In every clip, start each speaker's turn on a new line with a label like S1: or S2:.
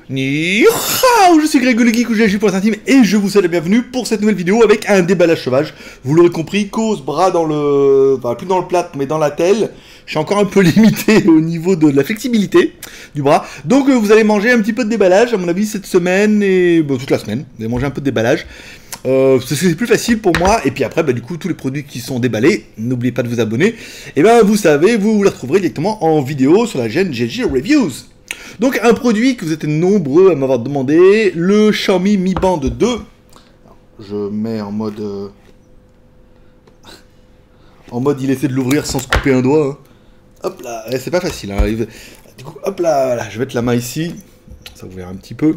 S1: Ni hao, je suis Grégo le Geek ou GLG pour la team et je vous souhaite la bienvenue pour cette nouvelle vidéo avec un déballage sauvage. Vous l'aurez compris, cause bras dans le... Enfin, plus dans le plat, mais dans la telle. Je suis encore un peu limité au niveau de la flexibilité du bras. Donc vous allez manger un petit peu de déballage, à mon avis, cette semaine et... Bon, toute la semaine, vous allez manger un peu de déballage. C'est plus facile pour moi. Et puis après, du coup, tous les produits qui sont déballés, n'oubliez pas de vous abonner. Et vous savez, vous les retrouverez directement en vidéo sur la chaîne GLG Reviews. Donc un produit que vous êtes nombreux à m'avoir demandé, le Xiaomi Mi Band 2. Alors, je mets en mode... il essaie de l'ouvrir sans se couper un doigt. Hein. Hop là, c'est pas facile. Hein. Du coup, hop là, voilà, je vais mettre la main ici. Ça vous verra un petit peu.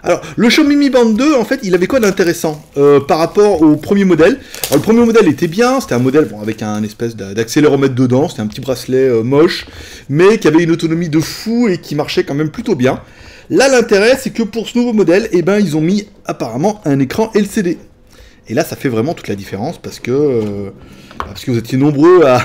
S1: Alors, le Xiaomi Mi Band 2, en fait, il avait quoi d'intéressant par rapport au premier modèle? Alors, le premier modèle était bien, c'était un modèle bon, avec un espèce d'accéléromètre dedans, c'était un petit bracelet moche, mais qui avait une autonomie de fou et qui marchait quand même plutôt bien. Là, l'intérêt, c'est que pour ce nouveau modèle, ils ont mis apparemment un écran LCD. Et là, ça fait vraiment toute la différence parce que vous étiez nombreux à...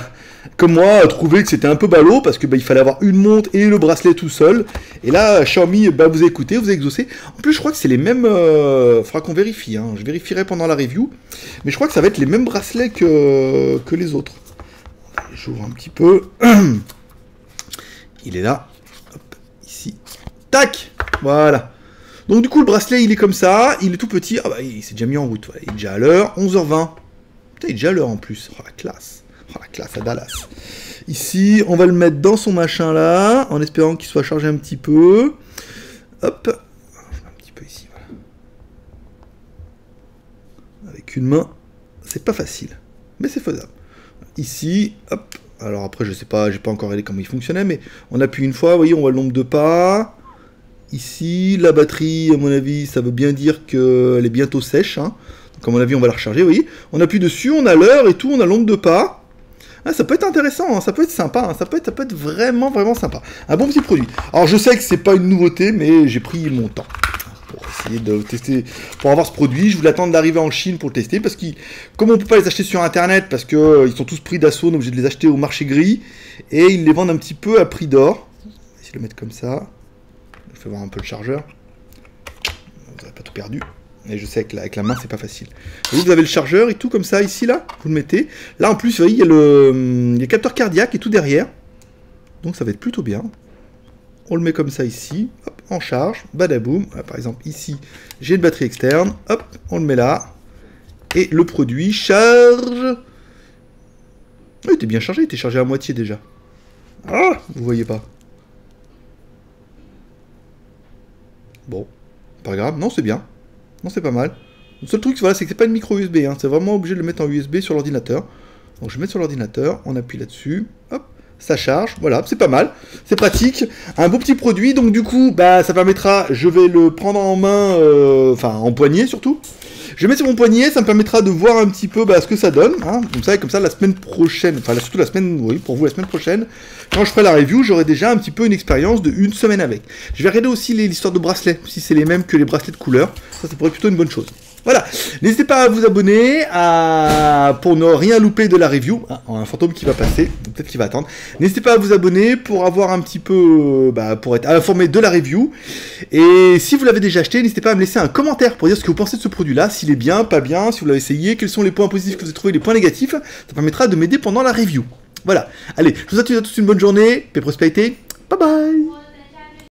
S1: Comme moi, à trouver que c'était un peu ballot, parce que il fallait avoir une montre et le bracelet tout seul. Et là, Xiaomi, vous avez écouté, vous avez exaucé. En plus, je crois que c'est les mêmes... faudra qu'on vérifie, hein. Je vérifierai pendant la review. Mais je crois que ça va être les mêmes bracelets que les autres. J'ouvre un petit peu. Il est là. Hop, ici. Tac. Voilà. Donc du coup, le bracelet, il est comme ça. Il est tout petit. Ah il s'est déjà mis en route. Voilà. Il est déjà à l'heure. 11h20. Putain, il est déjà à l'heure en plus. Oh, la classe. Oh, la classe à Dallas. Ici, on va le mettre dans son machin là, en espérant qu'il soit chargé un petit peu. Hop. Je mets un petit peu ici, voilà. Avec une main, c'est pas facile. Mais c'est faisable. Ici, hop. Alors après, je sais pas, j'ai pas encore regardé comment il fonctionnait, mais on appuie une fois, vous voyez, on voit le nombre de pas. Ici, la batterie, à mon avis, ça veut bien dire qu'elle est bientôt sèche. Hein. Donc à mon avis, on va la recharger, vous voyez. On appuie dessus, on a l'heure et tout, on a le nombre de pas. Ah, ça peut être intéressant, hein, ça peut être sympa, hein, ça peut être vraiment, vraiment sympa. Un bon petit produit. Alors je sais que c'est pas une nouveauté, mais j'ai pris mon temps pour essayer de tester, pour avoir ce produit. Je voulais attendre d'arriver en Chine pour le tester, parce que comme on peut pas les acheter sur internet, parce que ils sont tous pris d'assaut, donc j'ai de les acheter au marché gris, et ils les vendent un petit peu à prix d'or. On va essayer de le mettre comme ça. Je vais voir un peu le chargeur. Vous n'avez pas tout perdu. Et je sais qu'avec la main, c'est pas facile. Vous avez le chargeur et tout comme ça, ici, là. Vous le mettez. Là, en plus, vous voyez, il y a le capteur cardiaque et tout derrière. Donc, ça va être plutôt bien. On le met comme ça, ici. Hop, en charge. Badaboum. Voilà, par exemple, ici, j'ai une batterie externe. Hop, on le met là. Et le produit charge. Oh, il était bien chargé. Il était chargé à moitié, déjà. Ah, vous voyez pas. Bon. Pas grave. Non, c'est bien. Non, c'est pas mal. Le seul truc, voilà, c'est que c'est pas une micro USB. Hein. C'est vraiment obligé de le mettre en USB sur l'ordinateur. Donc je vais mettre sur l'ordinateur, on appuie là-dessus, hop, ça charge. Voilà, c'est pas mal, c'est pratique. Un beau petit produit. Donc du coup, ça permettra, je vais le prendre en main, enfin en poignet surtout. Je vais mettre sur mon poignet, ça me permettra de voir un petit peu ce que ça donne. Hein. Comme ça, la semaine prochaine, enfin surtout la semaine, oui, pour vous la semaine prochaine, quand je ferai la review, j'aurai déjà un petit peu une expérience de une semaine avec. Je vais regarder aussi l'histoire de bracelets, si c'est les mêmes que les bracelets de couleur. Ça pourrait être plutôt une bonne chose. Voilà, n'hésitez pas à vous abonner pour ne rien louper de la review. Ah, un fantôme qui va passer, peut-être qu'il va attendre. N'hésitez pas à vous abonner pour avoir un petit peu, pour être informé de la review. Et si vous l'avez déjà acheté, n'hésitez pas à me laisser un commentaire pour dire ce que vous pensez de ce produit-là, s'il est bien, pas bien, si vous l'avez essayé, quels sont les points positifs que vous avez trouvés, les points négatifs. Ça permettra de m'aider pendant la review. Voilà, allez, je vous souhaite à tous une bonne journée, paix et prospérité, bye bye.